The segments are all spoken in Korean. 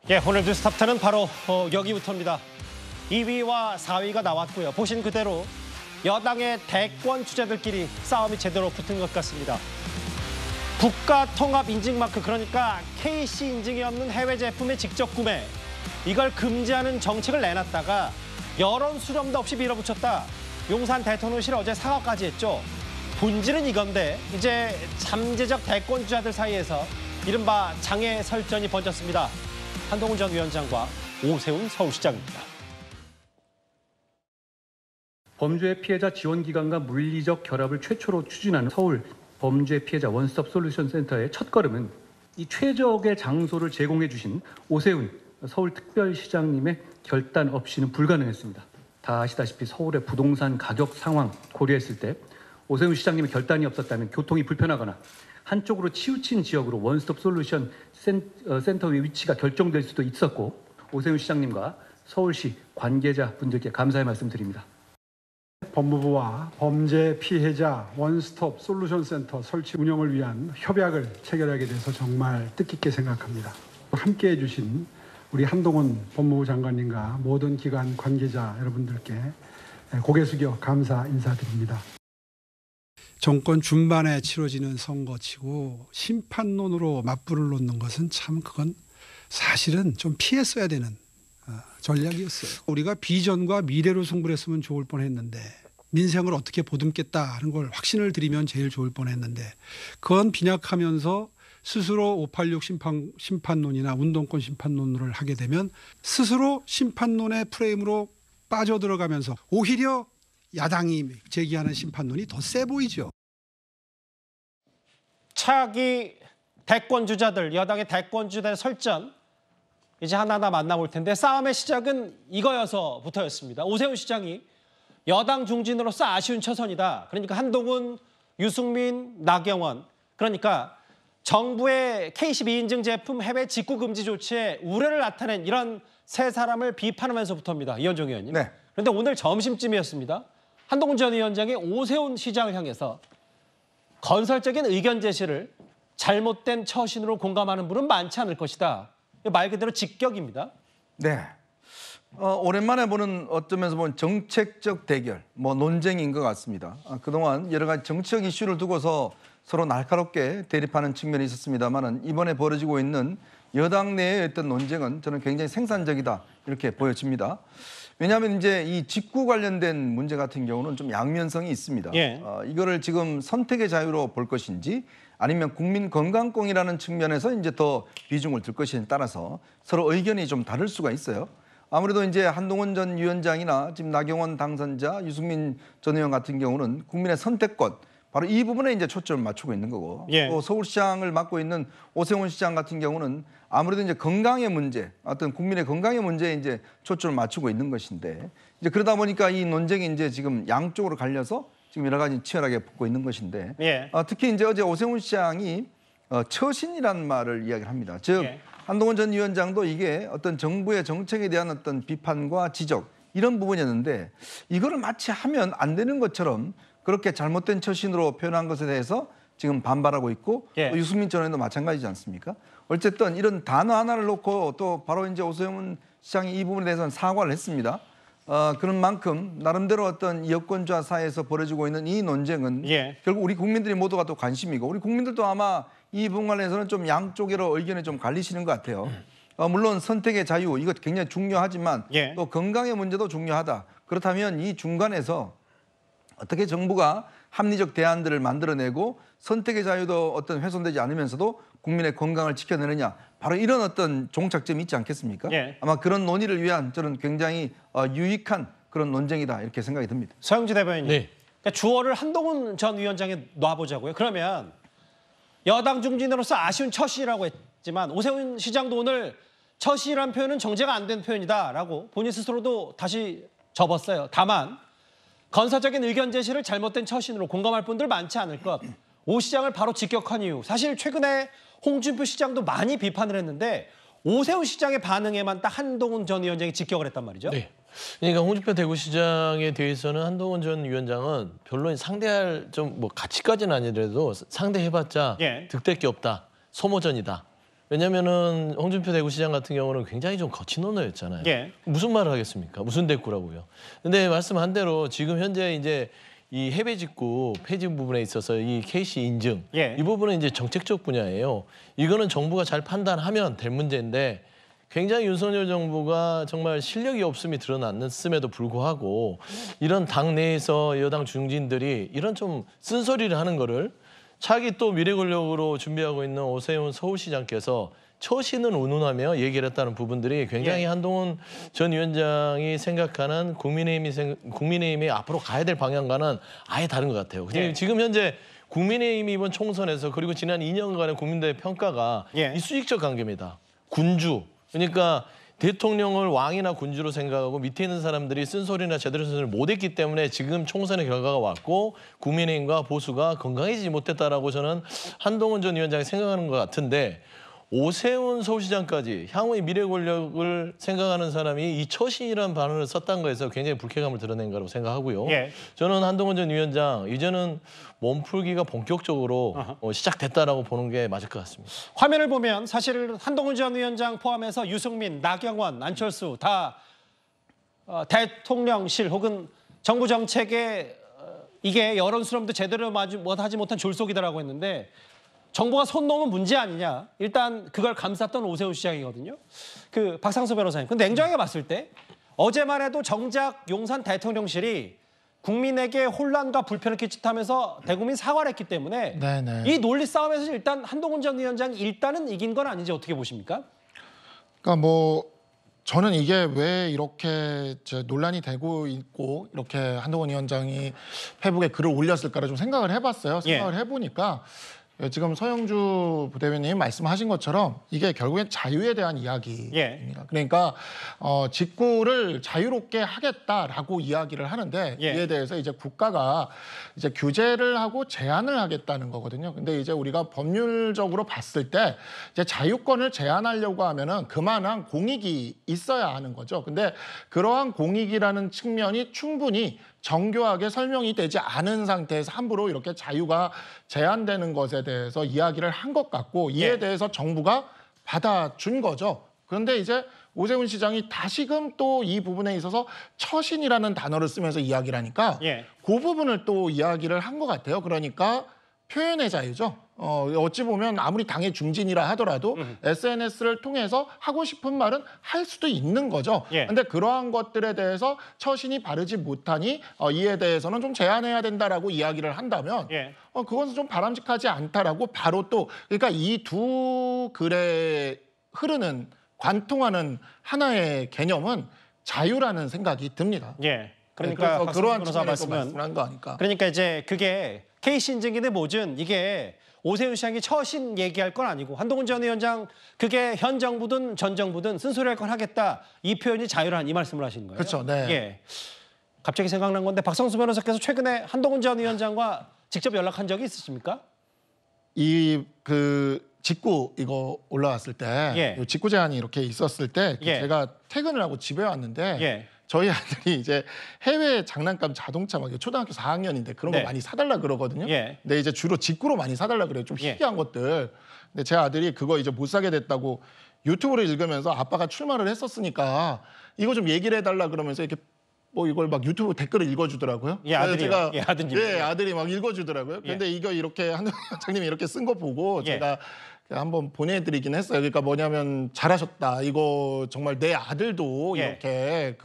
예, 오늘 뉴스탑10은 바로 여기부터입니다. 2위와 4위가 나왔고요. 보신 그대로 여당의 대권 주자들끼리 싸움이 제대로 붙은 것 같습니다. 국가통합 인증마크, 그러니까 KC 인증이 없는 해외 제품의 직접 구매, 이걸 금지하는 정책을 내놨다가 여론 수렴도 없이 밀어붙였다. 용산 대통령실 어제 사과까지 했죠. 본질은 이건데 이제 잠재적 대권 주자들 사이에서 이른바 장애 설전이 번졌습니다. 한동훈 전 위원장과 오세훈 서울시장입니다. 범죄 피해자 지원기관과 물리적 결합을 최초로 추진하는 서울 범죄 피해자 원스톱 솔루션 센터의 첫걸음은 이 최적의 장소를 제공해 주신 오세훈 서울특별시장님의 결단 없이는 불가능했습니다. 다 아시다시피 서울의 부동산 가격 상황 고려했을 때 오세훈 시장님의 결단이 없었다면 교통이 불편하거나 한쪽으로 치우친 지역으로 원스톱 솔루션 센터의 위치가 결정될 수도 있었고, 오세훈 시장님과 서울시 관계자분들께 감사의 말씀드립니다. 법무부와 범죄 피해자 원스톱 솔루션 센터 설치 운영을 위한 협약을 체결하게 돼서 정말 뜻깊게 생각합니다. 함께해 주신 우리 한동훈 법무부 장관님과 모든 기관 관계자 여러분들께 고개 숙여 감사 인사드립니다. 정권 중반에 치러지는 선거치고 심판론으로 맞불을 놓는 것은 참 그건 사실은 좀 피했어야 되는 전략이었어요. 우리가 비전과 미래로 승부를 했으면 좋을 뻔했는데, 민생을 어떻게 보듬겠다 하는 걸 확신을 드리면 제일 좋을 뻔했는데, 그건 빈약하면서 스스로 586 심판론이나 운동권 심판론을 하게 되면 스스로 심판론의 프레임으로 빠져들어가면서 오히려 야당이 제기하는 심판론이 더 세 보이죠. 차기 대권 주자들, 여당의 대권 주자들의 설전 이제 하나하나 만나볼 텐데, 싸움의 시작은 이거여서부터였습니다. 오세훈 시장이 여당 중진으로서 아쉬운 처선이다. 그러니까 한동훈, 유승민, 나경원, 그러니까 정부의 KC 인증 제품 해외 직구 금지 조치에 우려를 나타낸 이런 세 사람을 비판하면서부터입니다. 이현종 의원님. 네. 그런데 오늘 점심쯤이었습니다. 한동훈 전 위원장이 오세훈 시장을 향해서 건설적인 의견 제시를 잘못된 처신으로 공감하는 분은 많지 않을 것이다. 말 그대로 직격입니다. 네. 오랜만에 보는, 어쩌면서 보면 정책적 대결, 논쟁인 것 같습니다. 그동안 여러 가지 정치적 이슈를 두고서 서로 날카롭게 대립하는 측면이 있었습니다만, 이번에 벌어지고 있는 여당 내의 어떤 논쟁은 저는 굉장히 생산적이다, 이렇게 보여집니다. 왜냐하면 이제 이 직구 관련된 문제 같은 경우는 좀 양면성이 있습니다. 예. 이거를 지금 선택의 자유로 볼 것인지 아니면 국민 건강권이라는 측면에서 이제 더 비중을 둘 것인지에 따라서 서로 의견이 좀 다를 수가 있어요. 아무래도 이제 한동훈 전 위원장이나 지금 나경원 당선자, 유승민 전 의원 같은 경우는 국민의 선택권, 바로 이 부분에 이제 초점을 맞추고 있는 거고, 예. 또 서울시장을 맡고 있는 오세훈 시장 같은 경우는 아무래도 이제 건강의 문제, 어떤 국민의 건강의 문제에 이제 초점을 맞추고 있는 것인데, 이제 그러다 보니까 이 논쟁이 이제 지금 양쪽으로 갈려서 지금 여러 가지 치열하게 붙고 있는 것인데, 예. 특히 이제 어제 오세훈 시장이 처신이라는 말을 이야기를 합니다. 즉, 예. 한동훈 전 위원장도 이게 어떤 정부의 정책에 대한 어떤 비판과 지적, 이런 부분이었는데, 이거를 마치 하면 안 되는 것처럼 그렇게 잘못된 처신으로 표현한 것에 대해서 지금 반발하고 있고, 예. 또 유승민 전 의원도 마찬가지지 않습니까? 어쨌든 이런 단어 하나를 놓고 또 바로 이제 오세훈 시장이 이 부분에 대해서는 사과를 했습니다. 그런 만큼 나름대로 어떤 여권자 사이에서 벌어지고 있는 이 논쟁은 예. 결국 우리 국민들이 모두가 또 관심이고, 우리 국민들도 아마 이 부분 관련해서는 좀 양쪽으로 의견이 좀 갈리시는 것 같아요. 물론 선택의 자유, 이것 굉장히 중요하지만 예. 또 건강의 문제도 중요하다. 그렇다면 이 중간에서 어떻게 정부가 합리적 대안들을 만들어내고 선택의 자유도 어떤 훼손되지 않으면서도 국민의 건강을 지켜내느냐, 바로 이런 어떤 종착점이 있지 않겠습니까? 예. 아마 그런 논의를 위한 저는 굉장히 유익한 그런 논쟁이다, 이렇게 생각이 듭니다. 서영지 대변인님. 네. 그러니까 주어를 한동훈 전 위원장에 놔보자고요. 그러면 여당 중진으로서 아쉬운 처신이라고 했지만, 오세훈 시장도 오늘 처신이라는 표현은 정제가 안 된 표현이다라고 본인 스스로도 다시 접었어요. 다만 건설적인 의견 제시를 잘못된 처신으로 공감할 분들 많지 않을 것. 오 시장을 바로 직격한 이유. 사실 최근에 홍준표 시장도 많이 비판을 했는데 오세훈 시장의 반응에만 딱 한동훈 전 위원장이 직격을 했단 말이죠. 네. 그러니까 홍준표 대구시장에 대해서는 한동훈 전 위원장은 별로 상대할 좀 가치까지는 아니더라도 상대해봤자 예. 득될 게 없다. 소모전이다. 왜냐면은 홍준표 대구시장 같은 경우는 굉장히 좀 거친 언어였잖아요. 예. 무슨 말을 하겠습니까? 무슨 대꾸라고요. 근데 말씀한 대로 지금 현재 이제 이 해외 직구 폐지 부분에 있어서 이 KC 인증 예. 이 부분은 이제 정책적 분야예요. 이거는 정부가 잘 판단하면 될 문제인데 굉장히 윤석열 정부가 정말 실력이 없음이 드러났음에도 불구하고 이런 당 내에서 여당 중진들이 이런 좀 쓴소리를 하는 거를 차기 또 미래 권력으로 준비하고 있는 오세훈 서울시장께서 처신은 운운하며 얘기를 했다는 부분들이 굉장히 예. 한동훈 전 위원장이 생각하는 국민의힘이 앞으로 가야 될 방향과는 아예 다른 것 같아요. 예. 지금 현재 국민의힘이 이번 총선에서 그리고 지난 2년간의 국민들의 평가가 예. 이 수직적 관계입니다. 군주. 그러니까 대통령을 왕이나 군주로 생각하고 밑에 있는 사람들이 쓴소리나 제대로 쓴소리를 못했기 때문에 지금 총선의 결과가 왔고 국민의힘과 보수가 건강해지지 못했다라고 저는 한동훈 전 위원장이 생각하는 것 같은데 오세훈 서울시장까지 향후의 미래 권력을 생각하는 사람이 이 처신이라는 발언을 썼다는 거에서 굉장히 불쾌감을 드러낸 거라고 생각하고요. 예. 저는 한동훈 전 위원장 이제는 몸풀기가 본격적으로 시작됐다라고 보는 게 맞을 것 같습니다. 화면을 보면 사실 한동훈 전 위원장 포함해서 유승민, 나경원, 안철수 다 대통령실 혹은 정부 정책에 이게 여론 수렴도 제대로 하지 못한 졸속이다라고 했는데 정부가 손 놓으면 문제 아니냐. 일단 그걸 감쌌던 오세훈 시장이거든요. 그 박상수 변호사님. 근데 냉정하게 봤을 때 어제만 해도 정작 용산 대통령실이 국민에게 혼란과 불편을 끼치면서 대국민 사과를 했기 때문에 네네. 이 논리 싸움에서 일단 한동훈 전 위원장이 일단은 이긴 건 아닌지 어떻게 보십니까? 그러니까 뭐 저는 이게 왜 이렇게 이제 논란이 되고 있고 이렇게 한동훈 위원장이 페이북에 글을 올렸을까를 좀 생각을 해봤어요. 생각을 해보니까 지금 서영주 부대변인이 말씀하신 것처럼 이게 결국엔 자유에 대한 이야기입니다. 예. 그러니까 직구를 자유롭게 하겠다라고 이야기를 하는데 예. 이에 대해서 이제 국가가 이제 규제를 하고 제한을 하겠다는 거거든요. 근데 이제 우리가 법률적으로 봤을 때 이제 자유권을 제한하려고 하면은 그만한 공익이 있어야 하는 거죠. 근데 그러한 공익이라는 측면이 충분히 정교하게 설명이 되지 않은 상태에서 함부로 이렇게 자유가 제한되는 것에 대해서 이야기를 한 것 같고 이에 대해서 정부가 받아준 거죠. 그런데 이제 오세훈 시장이 다시금 또 이 부분에 있어서 처신이라는 단어를 쓰면서 이야기를 하니까 그 부분을 또 이야기를 한 것 같아요. 그러니까 표현의 자유죠. 어찌 보면 아무리 당의 중진이라 하더라도 SNS를 통해서 하고 싶은 말은 할 수도 있는 거죠. 그런데 그러한 것들에 대해서 처신이 바르지 못하니 이에 대해서는 좀 제한해야 된다라고 이야기를 한다면 그것은 좀 바람직하지 않다라고 바로 또 그러니까 이 두 글에 흐르는 관통하는 하나의 개념은 자유라는 생각이 듭니다. 그러니까 그래서 그러한 변호사 측면에서 말씀은 말씀한 거 아닐까. 그러니까 이제 그게 케이시 인증이든 뭐든 이게 오세훈 시장이 처신 얘기할 건 아니고 한동훈 전 위원장 그게 현 정부든 전 정부든 쓴소리할 건 하겠다. 이 표현이 자유란 이 말씀을 하시는 거예요. 그렇죠. 네. 예. 갑자기 생각난 건데 박성수 변호사께서 최근에 한동훈 전 위원장과 직접 연락한 적이 있으십니까? 이 직구 이거 올라왔을 때 직구 제한이 이렇게 있었을 때 제가 퇴근을 하고 집에 왔는데 저희 아들이 이제 해외 장난감 자동차 막 초등학교 4학년인데 그런 거 많이 사달라 그러거든요. 근데 이제 주로 직구로 많이 사달라 그래요. 좀 희귀한 것들. 근데 제 아들이 그거 이제 못 사게 됐다고 유튜브를 읽으면서 아빠가 출마를 했었으니까 이거 좀 얘기를 해달라 그러면서 이렇게 뭐 이걸 막 유튜브 댓글을 읽어주더라고요. 아들이요? 제가 아들이 막 읽어주더라고요. 근데 이거 이렇게 한동훈 원장님이 이렇게 쓴 거 보고 제가 한번 보내드리긴 했어요. 그러니까 뭐냐면 잘하셨다. 이거 정말 내 아들도 이렇게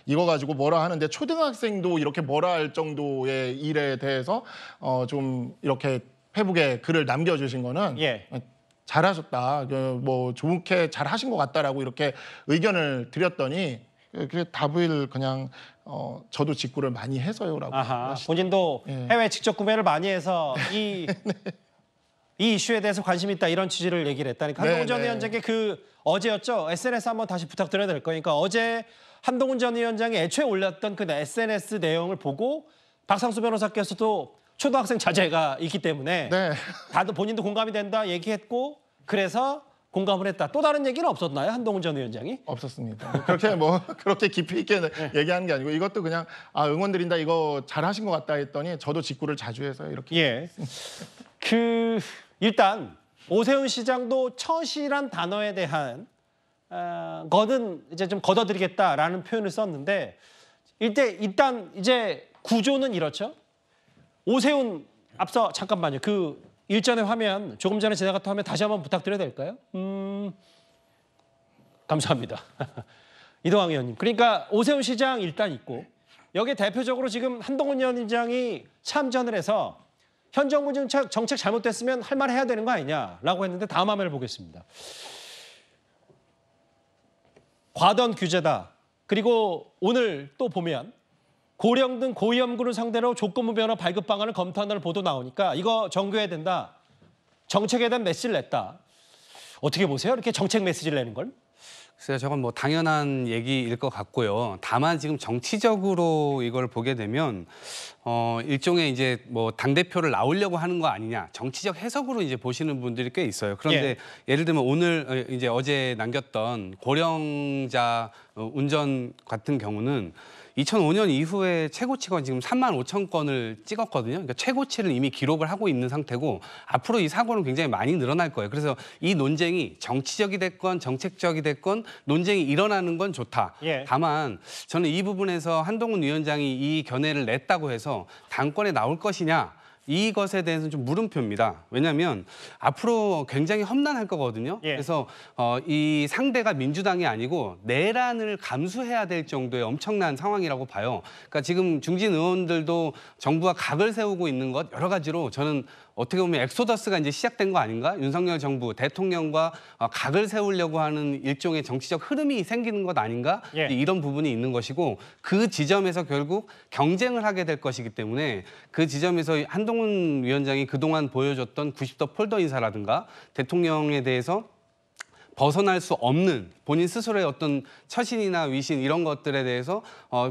이거 가지고 뭐라 하는데 초등학생도 이렇게 뭐라 할 정도의 일에 대해서 좀 이렇게 페북에 글을 남겨주신 거는 잘하셨다. 뭐 좋게 잘하신 것 같다라고 이렇게 의견을 드렸더니 그 답을 그냥 저도 직구를 많이 해서요라고. 본인도 해외 직접 구매를 많이 해서 이 이슈에 대해서 관심이 있다 이런 취지를 얘기를 했다니까. 한동훈 전 위원장의 어제였죠. SNS 한번 다시 부탁드려야 될 거니까 어제 한동훈 전 위원장이 애초에 올렸던 그 SNS 내용을 보고 박상수 변호사께서도 초등학생 자제가 있기 때문에 다들 본인도 공감이 된다 얘기했고 그래서 공감을 했다. 또 다른 얘기는 없었나요? 한동훈 전 위원장이? 없었습니다. 그렇게 깊이 있게 얘기하는 게 아니고 이것도 그냥 응원드린다 이거 잘하신 것 같다 했더니 저도 직구를 자주 해서 이렇게. 일단 오세훈 시장도 처시란 단어에 대한 거는 이제 좀 걷어들이겠다라는 표현을 썼는데 일단 이제 구조는 이렇죠. 오세훈 앞서 잠깐만요. 그 일전의 화면 조금 전에 지나갔던 화면 다시 한번 부탁드려도 될까요? 감사합니다. 이동환 의원님. 그러니까 오세훈 시장 일단 있고 여기에 대표적으로 지금 한동훈 위원장이 참전을 해서 현 정부 정책 잘못됐으면 할 말 해야 되는 거 아니냐라고 했는데 다음 화면을 보겠습니다. 과도한 규제다. 그리고 오늘 또 보면 고령 등 고위험군을 상대로 조건부 면허 발급 방안을 검토한다는 보도 나오니까 이거 정교해야 된다. 정책에 대한 메시지를 냈다. 어떻게 보세요? 이렇게 정책 메시지를 내는 걸? 글쎄요, 저건 뭐 당연한 얘기일 것 같고요. 다만 지금 정치적으로 이걸 보게 되면 일종의 이제 뭐 당대표를 나오려고 하는 거 아니냐, 정치적 해석으로 이제 보시는 분들이 꽤 있어요. 그런데 예를 들면 오늘 이제 어제 남겼던 고령자 운전 같은 경우는 2005년 이후에 최고치가 지금 35,000건을 찍었거든요. 그러니까 최고치를 이미 기록을 하고 있는 상태고 앞으로 이 사고는 굉장히 많이 늘어날 거예요. 그래서 이 논쟁이 정치적이 됐건 정책적이 됐건 논쟁이 일어나는 건 좋다. 다만 저는 이 부분에서 한동훈 위원장이 이 견해를 냈다고 해서 당권에 나올 것이냐, 이것에 대해서는 좀 물음표입니다. 왜냐하면 앞으로 굉장히 험난할 거거든요. 그래서 이 상대가 민주당이 아니고 내란을 감수해야 될 정도의 엄청난 상황이라고 봐요. 그러니까 지금 중진 의원들도 정부가 각을 세우고 있는 것 여러 가지로 저는 어떻게 보면 엑소더스가 이제 시작된 거 아닌가? 윤석열 정부 대통령과 각을 세우려고 하는 일종의 정치적 흐름이 생기는 것 아닌가? 이런 부분이 있는 것이고 그 지점에서 결국 경쟁을 하게 될 것이기 때문에 그 지점에서 한동훈 위원장이 그동안 보여줬던 90도 폴더 인사라든가 대통령에 대해서 벗어날 수 없는 본인 스스로의 어떤 처신이나 위신 이런 것들에 대해서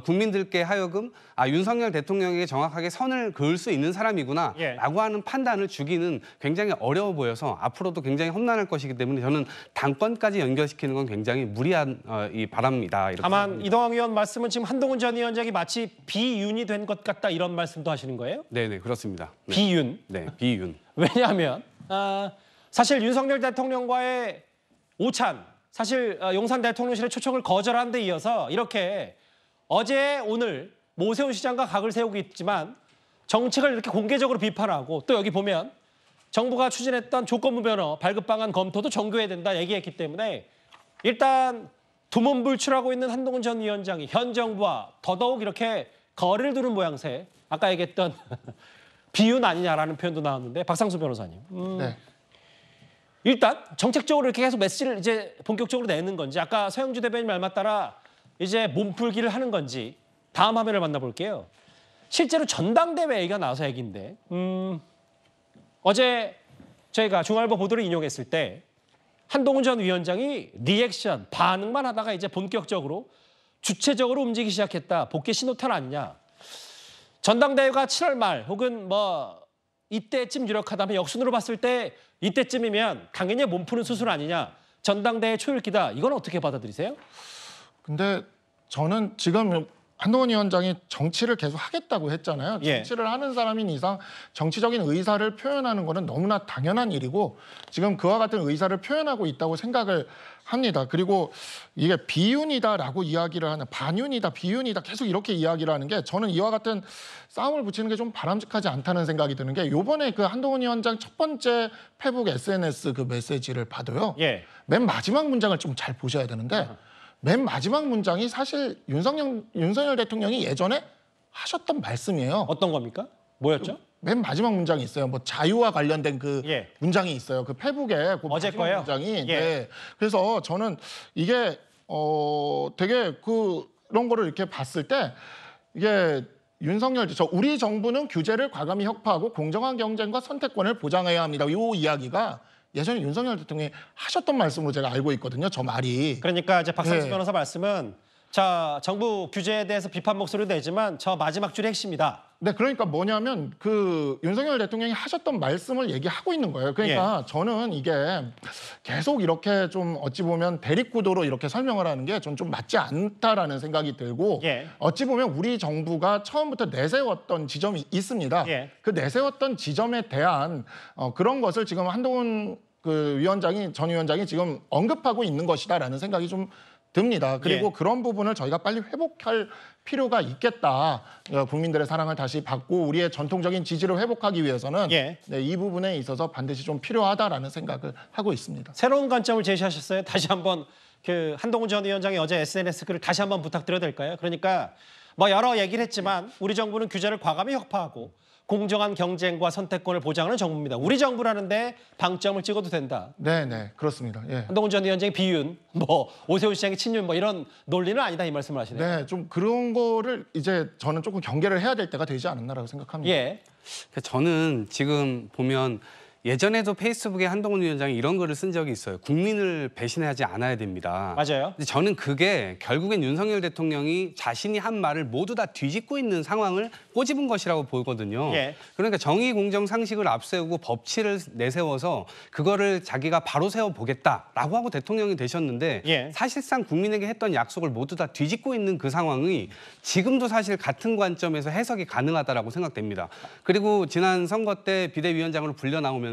국민들께 하여금 윤석열 대통령에게 정확하게 선을 그을 수 있는 사람이구나 라고 하는 판단을 주기는 굉장히 어려워 보여서 앞으로도 굉장히 험난할 것이기 때문에 저는 당권까지 연결시키는 건 굉장히 무리한 바람이다. 이렇게 다만 생각합니다. 이동환 의원 말씀은 지금 한동훈 전 위원장이 마치 비윤이 된 것 같다 이런 말씀도 하시는 거예요? 네네 그렇습니다. 네. 비윤? 네, 비윤. 왜냐하면 사실 윤석열 대통령과의 오찬, 사실 용산 대통령실의 초청을 거절한 데 이어서 이렇게 어제 오늘 오세훈 시장과 각을 세우고 있지만 정책을 이렇게 공개적으로 비판하고 또 여기 보면 정부가 추진했던 조건부 면허 발급 방안 검토도 정교해야 된다 얘기했기 때문에 일단 두문불출하고 있는 한동훈 전 위원장이 현 정부와 더더욱 이렇게 거리를 두는 모양새, 아까 얘기했던 비윤 아니냐라는 표현도 나왔는데 박상수 변호사님. 네. 일단 정책적으로 이렇게 계속 메시지를 이제 본격적으로 내는 건지 아까 서영주 대변인 말만 따라 이제 몸풀기를 하는 건지 다음 화면을 만나볼게요. 실제로 전당대회 얘기가 나와서 얘기인데 어제 저희가 중앙일보 보도를 인용했을 때 한동훈 전 위원장이 리액션, 반응만 하다가 이제 본격적으로 주체적으로 움직이기 시작했다. 복귀 신호탄 아니냐. 전당대회가 7월 말 혹은 뭐 이때쯤 유력하다면 역순으로 봤을 때 이때쯤이면 당연히 몸 푸는 수술 아니냐. 전당대회 초읽기다. 이건 어떻게 받아들이세요? 근데 저는 지금 한동훈 위원장이 정치를 계속 하겠다고 했잖아요. 정치를 하는 사람인 이상 정치적인 의사를 표현하는 거는 너무나 당연한 일이고 지금 그와 같은 의사를 표현하고 있다고 생각을 합니다. 그리고 이게 비윤이다라고 이야기를 하는 반윤이다, 비윤이다 계속 이렇게 이야기를 하는 게 저는 이와 같은 싸움을 붙이는 게 좀 바람직하지 않다는 생각이 드는 게 요번에 그 한동훈 위원장 첫 번째 페북 SNS 그 메시지를 봐도요. 맨 마지막 문장을 좀 잘 보셔야 되는데 맨 마지막 문장이 사실 윤석열 대통령이 예전에 하셨던 말씀이에요. 어떤 겁니까? 뭐였죠? 맨 마지막 문장이 있어요. 뭐 자유와 관련된 그 문장이 있어요. 그 페북에 그 어제 마지막 거예요? 문장이. 네. 그래서 저는 이게 되게 그런 거를 이렇게 봤을 때 이게 우리 정부는 규제를 과감히 혁파하고 공정한 경쟁과 선택권을 보장해야 합니다. 이 이야기가 예전에 윤석열 대통령이 하셨던 말씀으로 제가 알고 있거든요. 저 말이. 그러니까 이제 박상수 변호사 말씀은 자 정부 규제에 대해서 비판 목소리도 내지만 저 마지막 줄이 핵심이다. 네, 그러니까 뭐냐면 그 윤석열 대통령이 하셨던 말씀을 얘기하고 있는 거예요. 그러니까 저는 이게 계속 이렇게 좀 어찌 보면 대립구도로 이렇게 설명을 하는 게 전 좀 맞지 않다라는 생각이 들고 어찌 보면 우리 정부가 처음부터 내세웠던 지점이 있습니다. 그 내세웠던 지점에 대한 그런 것을 지금 한동훈 전 위원장이 지금 언급하고 있는 것이다라는 생각이 좀 듭니다. 그리고 예. 그런 부분을 저희가 빨리 회복할 필요가 있겠다. 국민들의 사랑을 다시 받고 우리의 전통적인 지지를 회복하기 위해서는 예. 네, 이 부분에 있어서 반드시 좀 필요하다라는 생각을 하고 있습니다. 새로운 관점을 제시하셨어요. 다시 한번 그 한동훈 전 위원장의 어제 SNS 글을 다시 한번 부탁드려도 될까요? 그러니까 뭐 여러 얘기를 했지만 우리 정부는 규제를 과감히 혁파하고 공정한 경쟁과 선택권을 보장하는 정부입니다. 우리 정부라는데 방점을 찍어도 된다. 네, 그렇습니다. 예. 한동훈 전 위원장의 비윤, 뭐 오세훈 시장의 친윤, 뭐 이런 논리는 아니다 이 말씀을 하시네요. 네, 좀 그런 거를 이제 저는 조금 경계를 해야 될 때가 되지 않았나라고 생각합니다. 예. 저는 지금 보면 예전에도 페이스북에 한동훈 위원장이 이런 글을 쓴 적이 있어요. 국민을 배신하지 않아야 됩니다. 맞아요. 근데 저는 그게 결국엔 윤석열 대통령이 자신이 한 말을 모두 다 뒤집고 있는 상황을 꼬집은 것이라고 보거든요. 예. 그러니까 정의, 공정, 상식을 앞세우고 법치를 내세워서 그거를 자기가 바로 세워보겠다라고 하고 대통령이 되셨는데 예. 사실상 국민에게 했던 약속을 모두 다 뒤집고 있는 그 상황이 지금도 사실 같은 관점에서 해석이 가능하다라고 생각됩니다. 그리고 지난 선거 때 비대위원장으로 불려 나오면서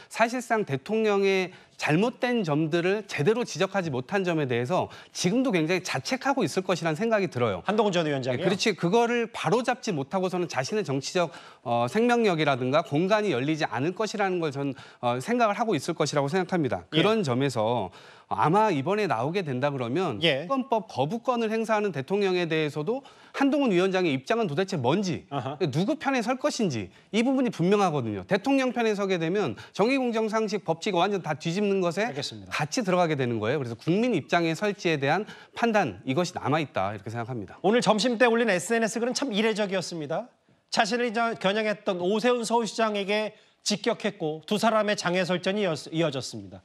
사실상 대통령의 잘못된 점들을 제대로 지적하지 못한 점에 대해서 지금도 굉장히 자책하고 있을 것이라는 생각이 들어요. 한동훈 전 위원장이요. 그렇지, 그거를 바로잡지 못하고서는 자신의 정치적 생명력이라든가 공간이 열리지 않을 것이라는 걸 전 생각을 하고 있을 것이라고 생각합니다. 그런 점에서 아마 이번에 나오게 된다 그러면 특검법 거부권을 행사하는 대통령에 대해서도 한동훈 위원장의 입장은 도대체 뭔지, 누구 편에 설 것인지 이 부분이 분명하거든요. 대통령 편에 서게 되면 정의, 공정, 상식, 법치가 완전 다 뒤집는 것에 알겠습니다. 같이 들어가게 되는 거예요. 그래서 국민 입장에 설지에 대한 판단, 이것이 남아있다 이렇게 생각합니다. 오늘 점심 때 올린 SNS 글은 참 이례적이었습니다. 자신을 겨냥했던 오세훈 서울시장에게 직격했고 두 사람의 장애 설전이 이어졌습니다.